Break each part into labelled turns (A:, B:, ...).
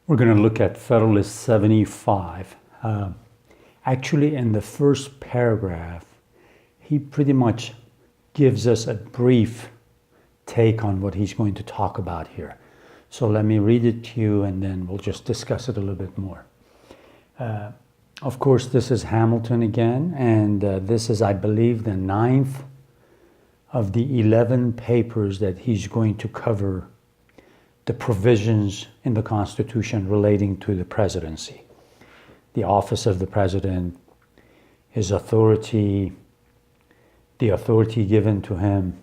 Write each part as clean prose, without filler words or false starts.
A: We're going to look at Federalist 75. Actually, in the first paragraph, he pretty much gives us a brief take on what he's going to talk about here. So let me read it to you and then we'll just discuss it a little bit more. Of course, this is Hamilton again, and this is, I believe, the 9th of the 11 papers that he's going to cover the provisions in the Constitution relating to the presidency, the office of the president, his authority, the authority given to him,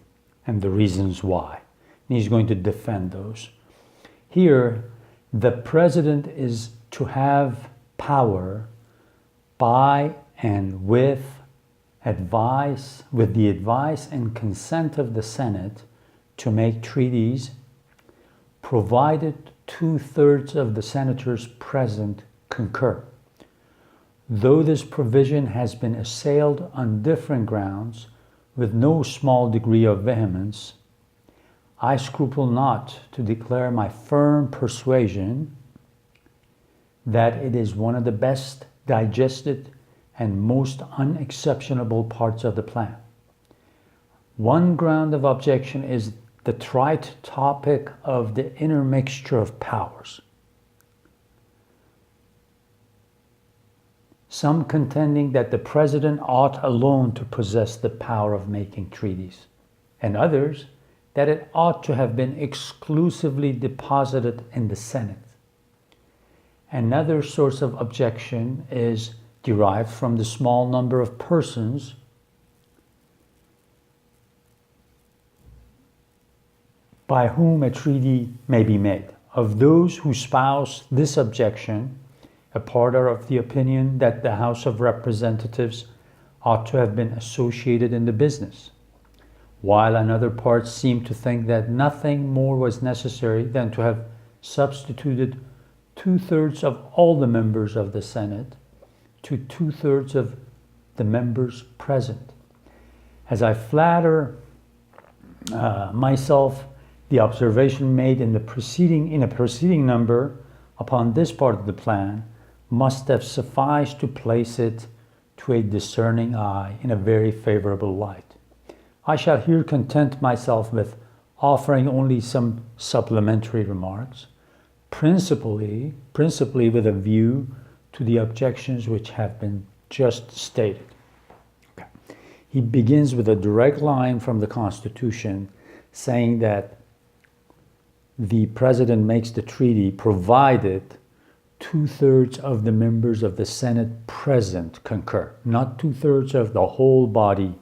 A: and the reasons why. And he's going to defend those. Here, the president is to have power by and with the advice and consent of the Senate to make treaties, provided 2/3 of the senators present concur. Though this provision has been assailed on different grounds with no small degree of vehemence, I scruple not to declare my firm persuasion that it is one of the best digested and most unexceptionable parts of the plan. One ground of objection is the trite topic of the intermixture of powers. Some contending that the president ought alone to possess the power of making treaties, and others that it ought to have been exclusively deposited in the Senate. Another source of objection is derived from the small number of persons by whom a treaty may be made. Of those who espouse this objection, a part are of the opinion that the House of Representatives ought to have been associated in the business, while another part seem to think that nothing more was necessary than to have substituted 2/3 of all the members of the Senate to 2/3 of the members present. As I flatter myself, the observation made in a preceding number upon this part of the plan must have sufficed to place it to a discerning eye in a very favorable light. I shall here content myself with offering only some supplementary remarks, principally with a view to the objections which have been just stated. Okay. He begins with a direct line from the Constitution saying that the president makes the treaty provided 2/3 of the members of the Senate present concur. Not 2/3 of the whole body,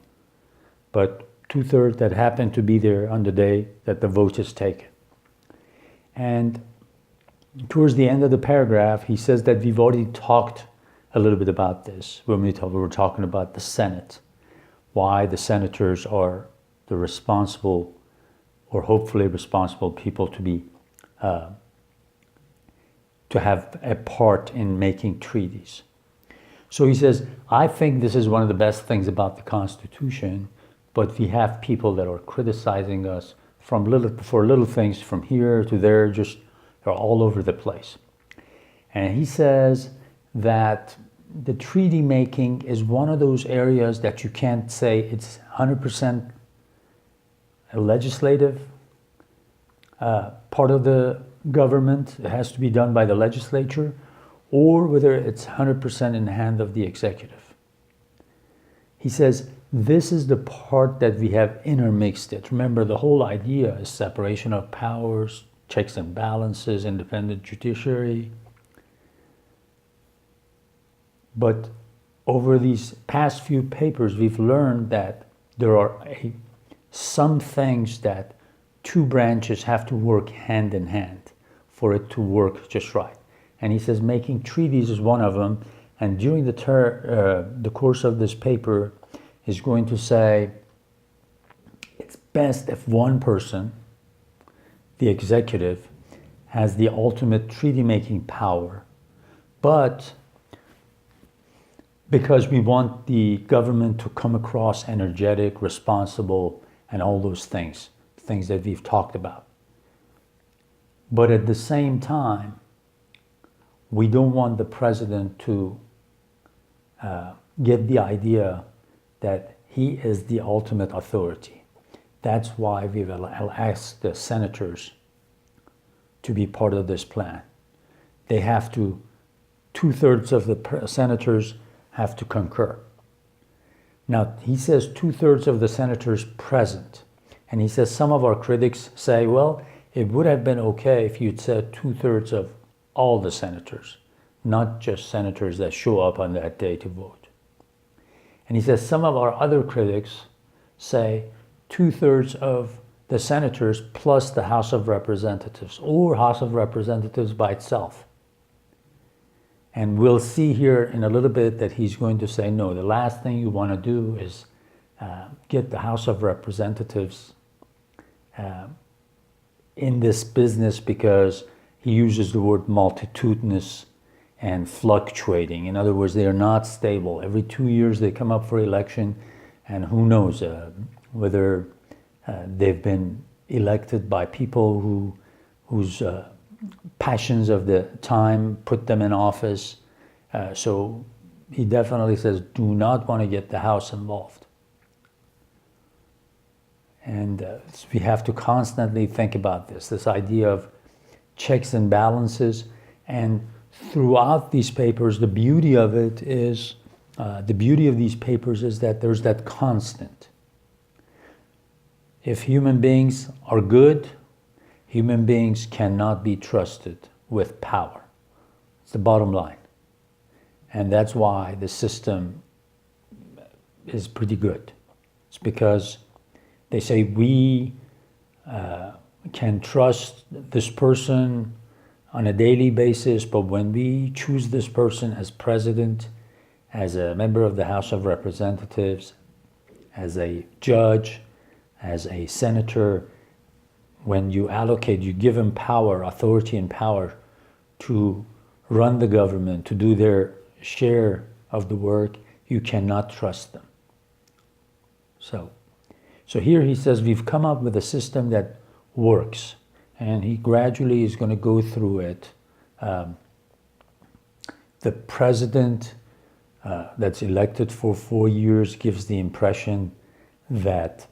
A: but 2/3 that happen to be there on the day that the vote is taken. And towards the end of the paragraph, he says that we've already talked a little bit about this when we were talking about the Senate, why the senators are the responsible or hopefully responsible people to be to have a part in making treaties. So he says, I think this is one of the best things about the Constitution, but we have people that are criticizing us for little things from here to there, just they're all over the place. And he says that the treaty making is one of those areas that you can't say it's 100% a legislative part of the government. It has to be done by the legislature, or whether it's 100% in the hand of the executive. He says this is the part that we have intermixed it. Remember, the whole idea is separation of powers, checks and balances, independent judiciary. But over these past few papers, we've learned that there are some things that two branches have to work hand in hand for it to work just right. And he says making treaties is one of them. And during the course of this paper, he's going to say it's best if one person, the executive, has the ultimate treaty-making power. But because we want the government to come across energetic, responsible, and all those things that we've talked about. But at the same time, we don't want the president to get the idea that he is the ultimate authority. That's why we will ask the senators to be part of this plan. They have to, 2/3 of the senators have to concur. Now, he says 2/3 of the senators present. And he says some of our critics say, well, it would have been okay if you'd said 2/3 of all the senators, not just senators that show up on that day to vote. And he says some of our other critics say 2/3 of the senators plus the House of Representatives, or House of Representatives by itself. And we'll see here in a little bit that he's going to say, no, the last thing you want to do is get the House of Representatives in this business, because he uses the word multitudinous and fluctuating. In other words, they are not stable. Every 2 years they come up for election, and who knows whether they've been elected by people whose passions of the time put them in office. So he definitely says, do not want to get the House involved. And we have to constantly think about this idea of checks and balances. And throughout these papers, the beauty of it is, the beauty of these papers is that there's that constant. If human beings are good, human beings cannot be trusted with power. It's the bottom line. And that's why the system is pretty good. It's because they say we can trust this person on a daily basis, but when we choose this person as president, as a member of the House of Representatives, as a judge, as a senator, when you allocate, you give them power, authority and power to run the government, to do their share of the work, you cannot trust them. So here he says we've come up with a system that works, and he gradually is going to go through it. The president that's elected for 4 years gives the impression that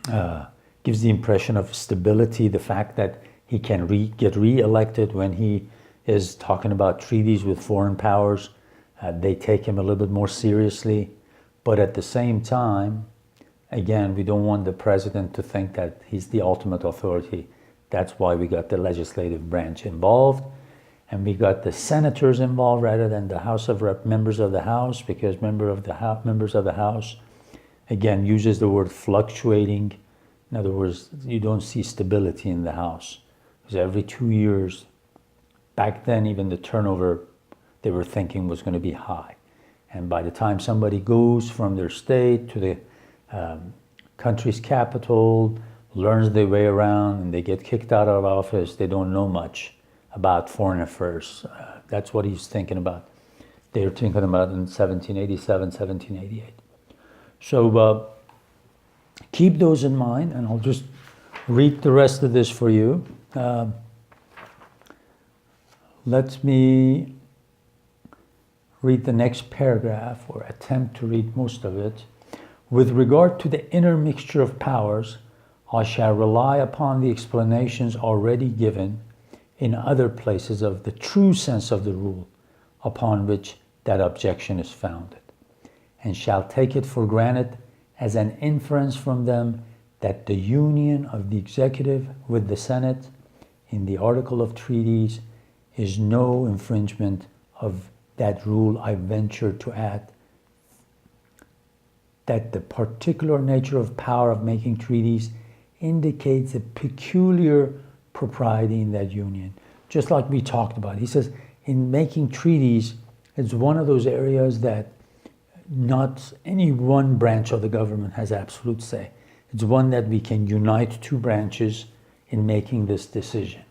A: of stability, the fact that he can get re-elected when he is talking about treaties with foreign powers. They take him a little bit more seriously. But at the same time, again, we don't want the president to think that he's the ultimate authority. That's why we got the legislative branch involved. And we got the senators involved rather than the members of the House, because members of the House, again, uses the word fluctuating. In other words, you don't see stability in the House. Because every 2 years, back then, even the turnover they were thinking was going to be high. And by the time somebody goes from their state to the country's capital, learns their way around, and they get kicked out of office, they don't know much about foreign affairs. That's what he's thinking about. They're thinking about in 1787, 1788. So keep those in mind, and I'll just read the rest of this for you. Let me read the next paragraph, or attempt to read most of it. With regard to the intermixture of powers, I shall rely upon the explanations already given in other places of the true sense of the rule upon which that objection is founded, and shall take it for granted as an inference from them that the union of the executive with the Senate in the article of treaties is no infringement of that rule. I venture to add that the particular nature of power of making treaties indicates a peculiar propriety in that union. Just like we talked about. He says, in making treaties, it's one of those areas that not any one branch of the government has absolute say. It's one that we can unite two branches in making this decision.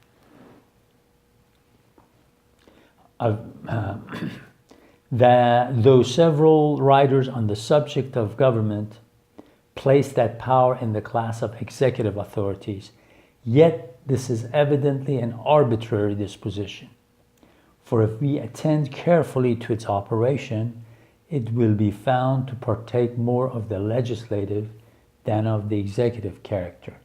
A: Though several writers on the subject of government place that power in the class of executive authorities, yet this is evidently an arbitrary disposition. For if we attend carefully to its operation, it will be found to partake more of the legislative than of the executive character,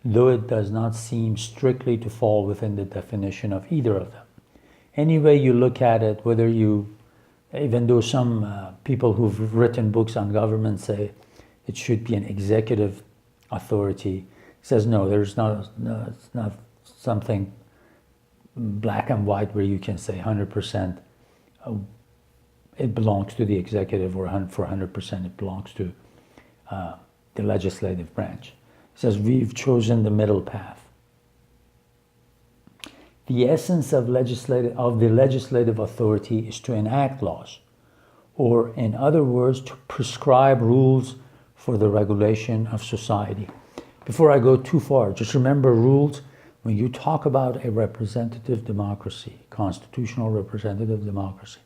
A: though it does not seem strictly to fall within the definition of either of them. Any way you look at it, whether you, even though some people who've written books on government say it should be an executive authority, says no, there's not, no, it's not something black and white where you can say 100% it belongs to the executive, or for 100% it belongs to the legislative branch. It says we've chosen the middle path. The essence of the legislative authority is to enact laws, or in other words, to prescribe rules for the regulation of society. Before I go too far, just remember rules. When you talk about a representative democracy, constitutional representative democracy,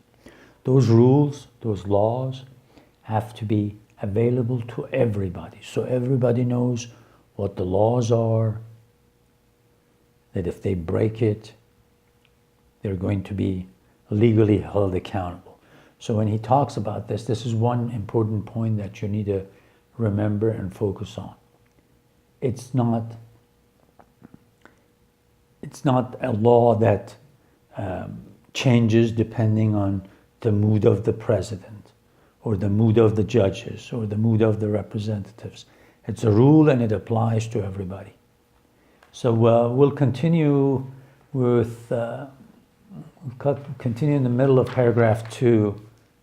A: those rules, those laws have to be available to everybody. So everybody knows what the laws are, that if they break it, they're going to be legally held accountable. So when he talks about this, this is one important point that you need to remember and focus on. It's not a law that changes depending on the mood of the president, or the mood of the judges, or the mood of the representatives. It's a rule and it applies to everybody. So we'll continue with, continue in the middle of paragraph 2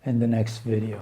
A: in the next video.